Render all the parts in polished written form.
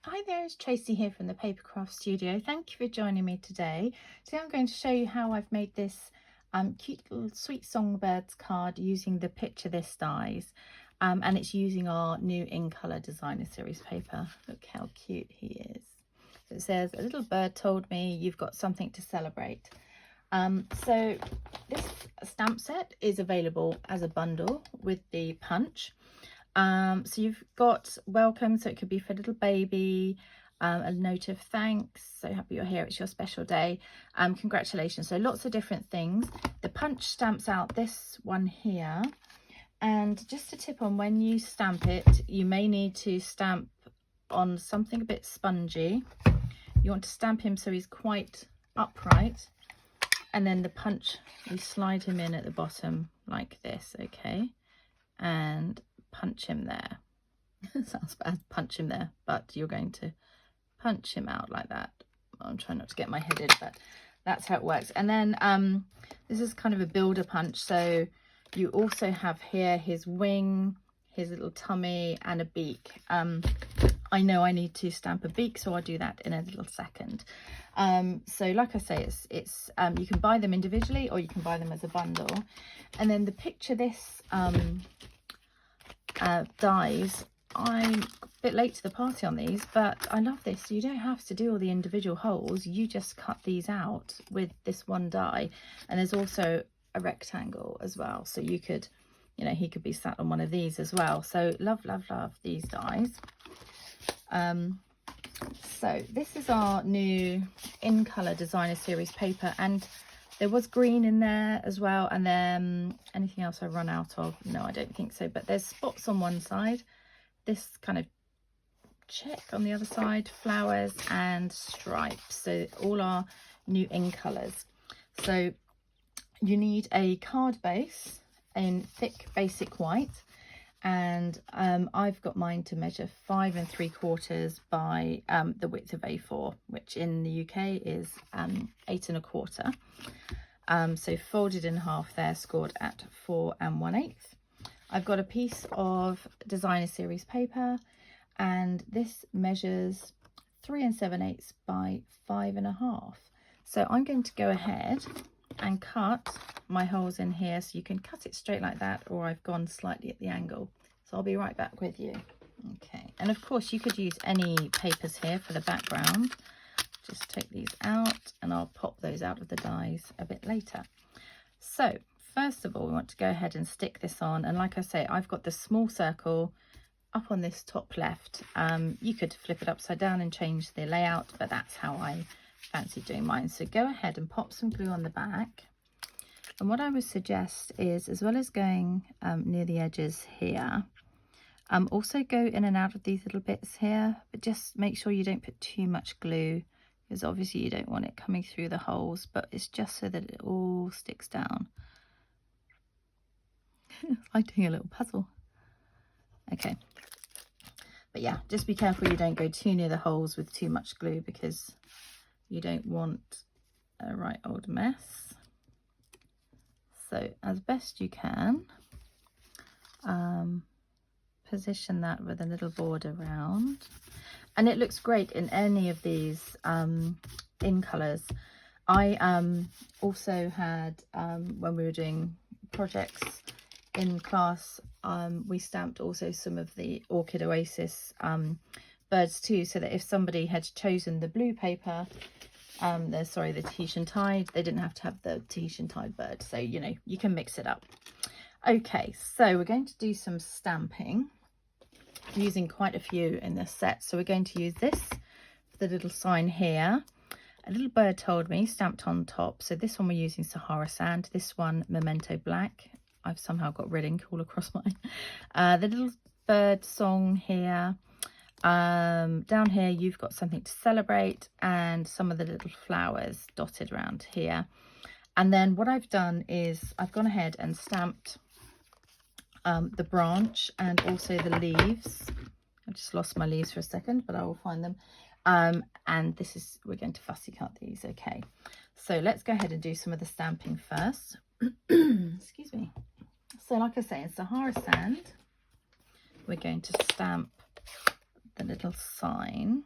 Hi there, it's Tracy here from the Papercraft Studio. Thank you for joining me today. Today I'm going to show you how I've made this cute little sweet songbirds card using the Picture This dies. And it's using our new In Colour Designer Series paper. Look how cute he is. So it says, "A little bird told me you've got something to celebrate." So this stamp set is available as a bundle with the punch. So you've got welcome, so it could be for a little baby, a note of thanks, so happy you're here, it's your special day, congratulations, so lots of different things. The punch stamps out this one here, and just a tip on when you stamp it, you may need to stamp on something a bit spongy. You want to stamp him so he's quite upright, and then the punch, you slide him in at the bottom like this, okay, and punch him there. Sounds bad, punch him there, but you're going to punch him out like that. I'm trying not to get my head in, but that's how it works. And then this is kind of a builder punch, so you also have here his wing, his little tummy, and a beak. I know I need to stamp a beak, so I'll do that in a little second. So like I say, it's you can buy them individually or you can buy them as a bundle. And then the Picture This dies, I'm a bit late to the party on these, but I love this. You don't have to do all the individual holes, you just cut these out with this one die. And there's also a rectangle as well, so you could, you know, he could be sat on one of these as well. So love these dies. So this is our new In Colour Designer Series paper, and there was green in there as well. And then anything else I run out of? No, I don't think so, but there's spots on one side, this kind of check on the other side, flowers and stripes. So all our new in colours. So you need a card base in thick basic white, and I've got mine to measure 5 3/4 by the width of A4, which in the UK is 8 1/4. So folded in half there, scored at 4 1/8. I've got a piece of Designer Series paper, and this measures 3 7/8 by 5 1/2. So I'm going to go ahead and cut my holes in here, so you can cut it straight like that, or I've gone slightly at the angle. So I'll be right back with you. Okay, and of course you could use any papers here for the background. Just take these out and I'll pop those out of the dies a bit later. So first of all, we want to go ahead and stick this on, and like I say, I've got the small circle up on this top left. You could flip it upside down and change the layout, but that's how I fancy doing mine. So go ahead and pop some glue on the back. And what I would suggest is, as well as going near the edges here, also go in and out of these little bits here, but just make sure you don't put too much glue, because obviously you don't want it coming through the holes, but it's just so that it all sticks down. It's like doing a little puzzle. Okay, but yeah, just be careful you don't go too near the holes with too much glue, because you don't want a right old mess. So as best you can, position that with a little border around, and it looks great in any of these in colours. I also had, when we were doing projects in class, we stamped also some of the Orchid Oasis birds too, so that if somebody had chosen the blue paper, the Tahitian Tide, they didn't have to have the Tahitian Tide bird. So, you know, you can mix it up. Okay, so we're going to do some stamping using quite a few in this set. So we're going to use this, the little sign here. A little bird told me, stamped on top. So this one we're using Sahara Sand, this one Memento Black. I've somehow got red ink all across mine. The little bird song here. Down here you've got something to celebrate, and some of the little flowers dotted around here. And then what I've done is I've gone ahead and stamped the branch and also the leaves. I've just lost my leaves for a second, but I will find them. And this is, we're going to fussy cut these. Okay, so let's go ahead and do some of the stamping first. Excuse me. So like I say, in Sahara Sand, we're going to stamp the little sign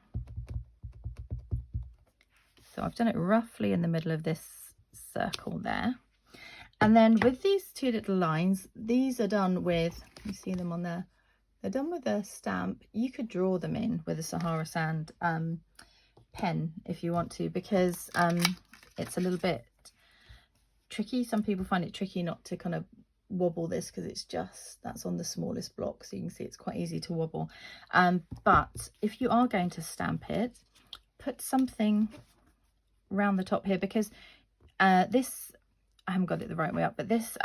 So I've done it roughly in the middle of this circle there. And then with these two little lines, these are done with, you see them on there, they're done with a stamp. You could draw them in with a Sahara Sand pen if you want to, because it's a little bit tricky. Some people find it tricky not to kind of wobble this because it's just, that's on the smallest block, so you can see it's quite easy to wobble. But if you are going to stamp it, put something around the top here, because this, I haven't got it the right way up, but this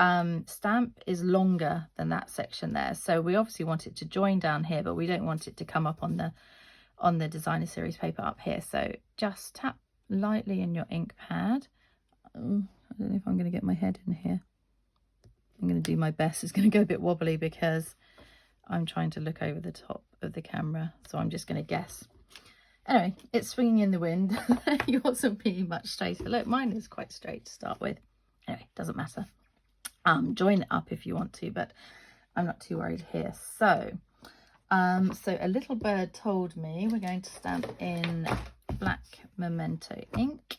stamp is longer than that section there, so we obviously want it to join down here, but we don't want it to come up on the designer series paper up here. So just tap lightly in your ink pad. I don't know if I'm going to get my head in here. I'm going to do my best. It's going to go a bit wobbly because I'm trying to look over the top of the camera, so I'm just going to guess. Anyway, it's swinging in the wind. Yours will be much straighter. Look, mine is quite straight to start with. Anyway, doesn't matter. Join it up if you want to, but I'm not too worried here. So a little bird told me we're going to stamp in black Memento ink.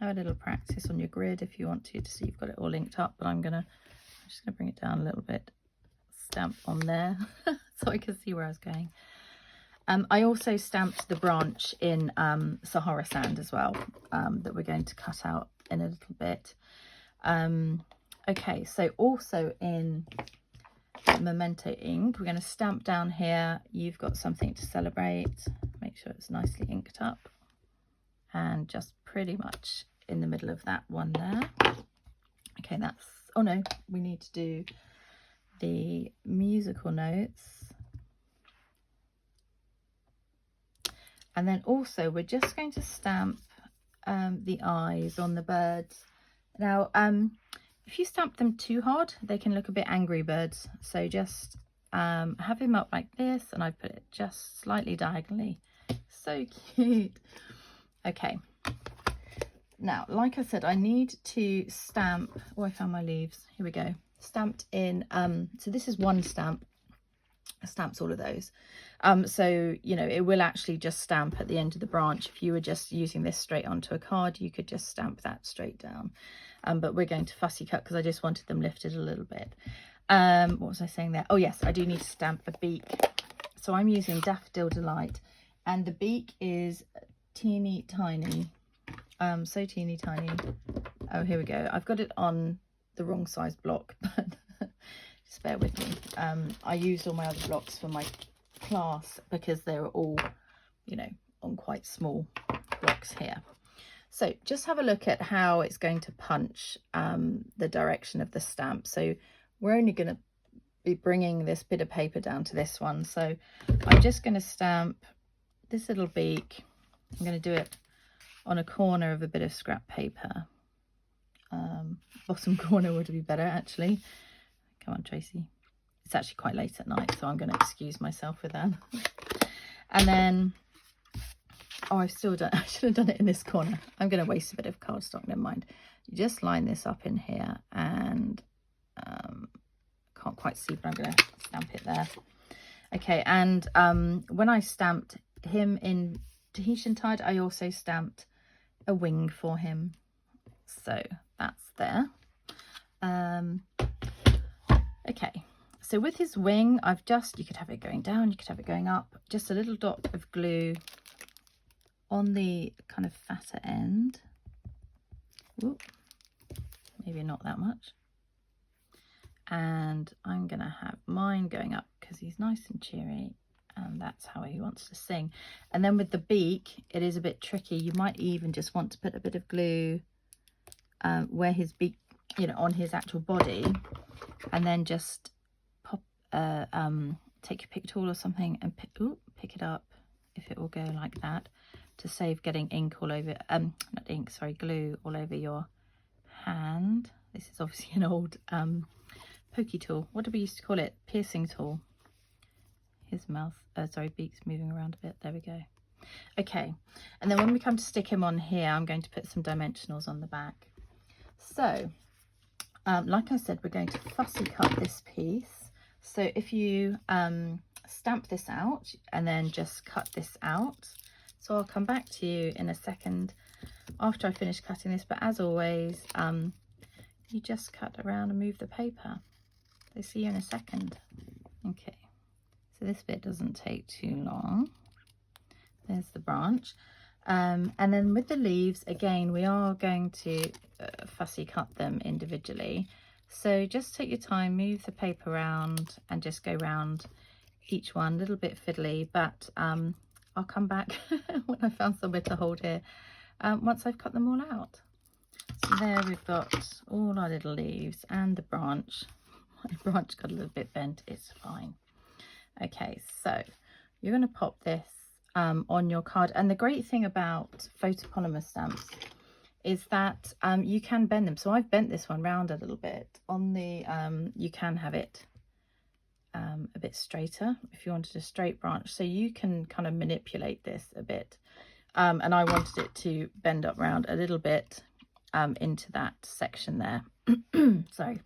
Have a little practice on your grid if you want to see you've got it all linked up, but I'm just gonna bring it down a little bit, stamp on there so I can see where I was going. I also stamped the branch in Sahara Sand as well, that we're going to cut out in a little bit. Okay, so also in Memento ink, we're going to stamp down here, you've got something to celebrate. Make sure it's nicely inked up, and just pretty much in the middle of that one there. Okay, that's, oh no, we need to do the musical notes. And then also we're just going to stamp the eyes on the birds. Now, if you stamp them too hard, they can look a bit angry birds. So just have him up like this, and I put it just slightly diagonally. So cute. Okay. Now, like I said, I need to stamp, oh, I found my leaves. Here we go. Stamped in, so this is one stamp. Stamps all of those. So, you know, it will actually just stamp at the end of the branch. If you were just using this straight onto a card, you could just stamp that straight down. But we're going to fussy cut because I just wanted them lifted a little bit. What was I saying there? Oh yes, I do need to stamp a beak. So I'm using Daffodil Delight, and the beak is teeny tiny. So teeny tiny. Oh, here we go. I've got it on the wrong size block, but just bear with me. I used all my other blocks for my class because they were all, you know, on quite small blocks here. So just have a look at how it's going to punch the direction of the stamp. So we're only going to be bringing this bit of paper down to this one. So I'm just going to stamp this little beak. I'm going to do it on a corner of a bit of scrap paper. Bottom corner would be better, actually. Come on, Tracy. It's actually quite late at night, so I'm going to excuse myself with that. And then, oh, I should have done it in this corner. I'm going to waste a bit of cardstock, never mind. You just line this up in here, and can't quite see, but I'm going to stamp it there. Okay, and when I stamped him in Tahitian Tide, I also stamped a wing for him. So that's there. Okay, so with his wing, I've just, you could have it going down, you could have it going up, just a little dot of glue on the kind of fatter end. Whoop, maybe not that much. And I'm going to have mine going up because he's nice and cheery, and that's how he wants to sing. And then with the beak, it is a bit tricky. You might even just want to put a bit of glue where his beak, you know, on his actual body, and then just pop, take your pick tool or something and pick it up, if it will go like that, to save getting ink all over, not ink, sorry, glue all over your hand. This is obviously an old pokey tool. What do we used to call it? Piercing tool. His mouth, beak's moving around a bit. There we go. Okay, and then when we come to stick him on here, I'm going to put some dimensionals on the back. So, like I said, we're going to fussy cut this piece. So if you stamp this out and then just cut this out, So I'll come back to you in a second after I finish cutting this, but as always, you just cut around and move the paper. So see you in a second. Okay, so this bit doesn't take too long. There's the branch. And then with the leaves, again, we are going to fussy cut them individually. So just take your time, move the paper around and just go round each one, a little bit fiddly, but I'll come back when I found somewhere to hold here once I've cut them all out. So there we've got all our little leaves and the branch. My branch got a little bit bent, it's fine. Okay, so you're going to pop this on your card, and the great thing about photopolymer stamps is that you can bend them. So I've bent this one round a little bit on the you can have it a bit straighter if you wanted a straight branch, so you can kind of manipulate this a bit, and I wanted it to bend up round a little bit into that section there. So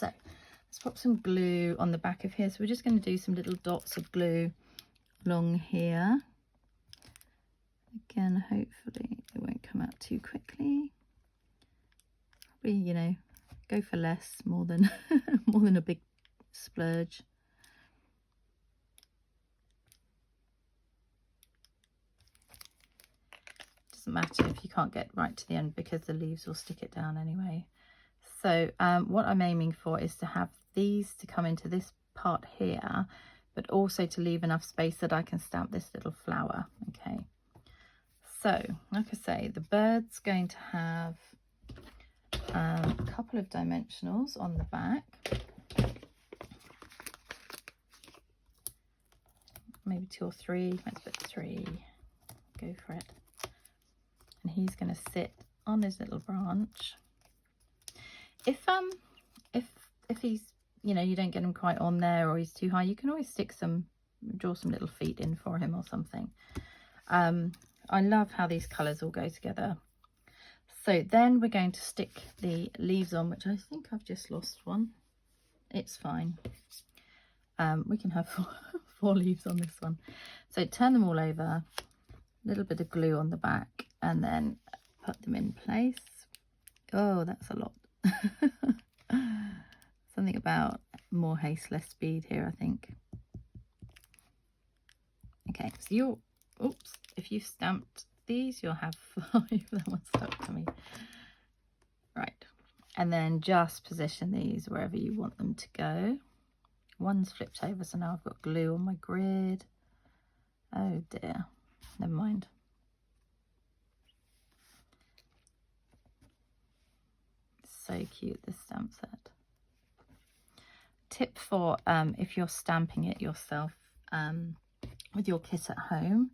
let's pop some glue on the back of here. So we're just going to do some little dots of glue along here. Again, hopefully it won't come out too quickly. Probably, you know, go for less more than more than a big splurge. Doesn't matter if you can't get right to the end because the leaves will stick it down anyway. So what I'm aiming for is to have these to come into this part here, but also to leave enough space that I can stamp this little flower. Okay, so like I say, the bird's going to have a couple of dimensionals on the back, maybe 2 or 3. Let's put 3, go for it. And he's going to sit on his little branch. If he's, you know, you don't get him quite on there or he's too high, you can always stick some, draw some little feet in for him or something. I love how these colours all go together. So then we're going to stick the leaves on, which I think I've just lost one. It's fine. We can have 4 leaves on this one. So turn them all over, a little bit of glue on the back, and then put them in place. Oh, that's a lot. Something about more haste, less speed here, I think. Okay, so you'll, oops, if you've stamped these, you'll have 5. That one stuck to me. Right, and then just position these wherever you want them to go. One's flipped over, so now I've got glue on my grid. Oh dear, never mind. So cute, this stamp set. Tip for if you're stamping it yourself with your kit at home,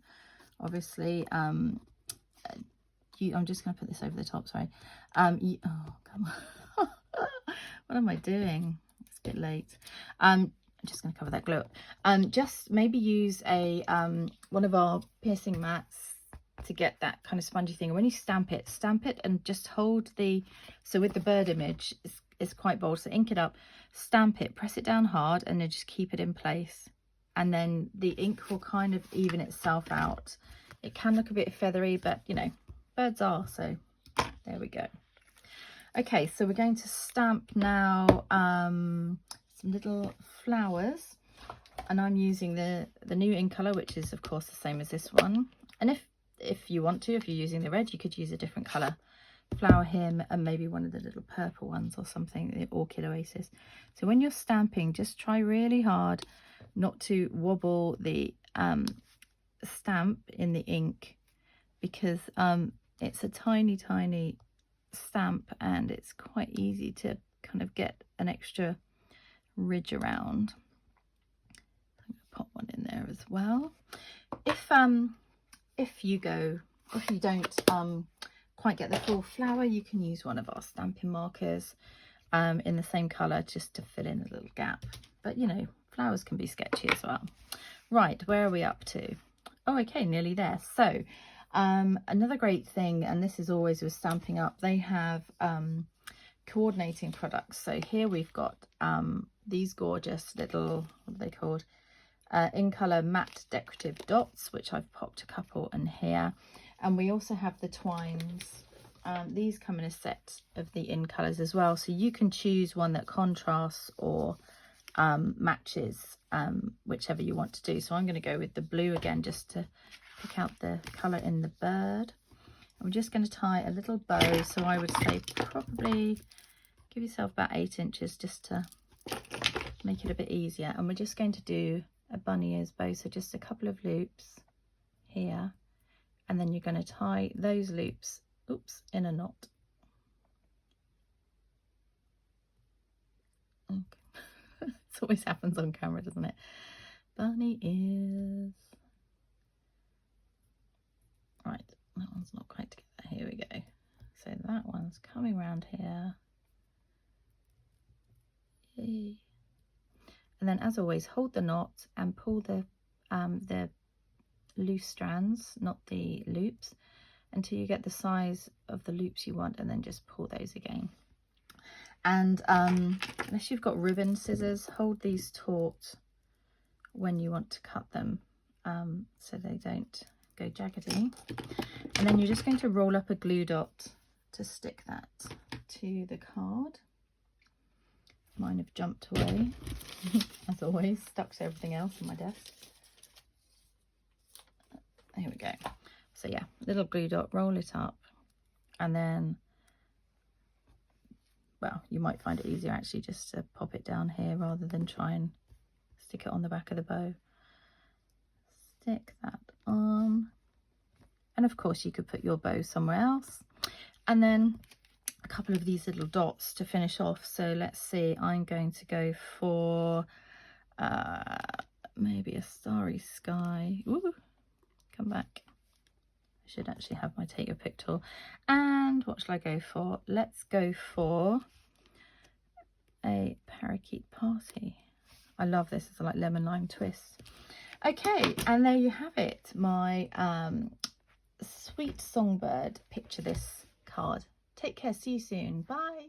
obviously I'm just going to put this over the top, sorry. Oh come on. What am I doing? It's a bit late. I'm just going to cover that glue up. Just maybe use a one of our piercing mats to get that kind of spongy thing. And when you stamp it and just hold the, so with the bird image, it's quite bold, so ink it up, stamp it, press it down hard, and then just keep it in place, and then the ink will kind of even itself out. It can look a bit feathery, but you know, birds are, so there we go. Okay, so we're going to stamp now some little flowers, and I'm using the new ink color, which is of course the same as this one. And if you want to, if you're using the red, you could use a different color flower here, and maybe one of the little purple ones or something, the Orchid Oasis. So when you're stamping, just try really hard not to wobble the stamp in the ink, because it's a tiny stamp and it's quite easy to kind of get an extra ridge around. I'm going to pop one in there as well. If you don't quite get the full flower, you can use one of our stamping markers in the same color just to fill in a little gap. But you know, flowers can be sketchy as well. Right, where are we up to? Oh, okay, nearly there. So another great thing, and this is always with Stampin' Up, they have coordinating products. So here we've got these gorgeous little, what are they called? in colour matte decorative dots, which I've popped a couple in here. And we also have the twines. These come in a set of the in colours as well, so you can choose one that contrasts or matches, whichever you want to do. So I'm going to go with the blue again, just to pick out the colour in the bird. I'm just going to tie a little bow, so I would say probably give yourself about 8 inches just to make it a bit easier. And we're just going to do a bunny ears bow, so just a couple of loops here, and then you're going to tie those loops, oops, in a knot. Okay. This always happens on camera, doesn't it? Bunny ears. Right, that one's not quite together. Here we go. So that one's coming around here. Yay. And then, as always, hold the knot and pull the loose strands, not the loops, until you get the size of the loops you want, and then just pull those again. And unless you've got ribbon scissors, hold these taut when you want to cut them, so they don't go jaggedy. And then you're just going to roll up a glue dot to stick that to the card. Mine have jumped away, as always, stuck to everything else on my desk. Here we go. So yeah, little glue dot, roll it up, and then, well, you might find it easier actually just to pop it down here rather than try and stick it on the back of the bow. Stick that on, and of course you could put your bow somewhere else. And then a couple of these little dots to finish off. So let's see, I'm going to go for maybe a starry sky. Ooh, come back. I should actually have my take your pick tool. And what shall I go for? Let's go for a parakeet party. I love this. It's like lemon lime twist. Okay, and there you have it, my sweet songbird picture this card. Take care, see you soon, bye.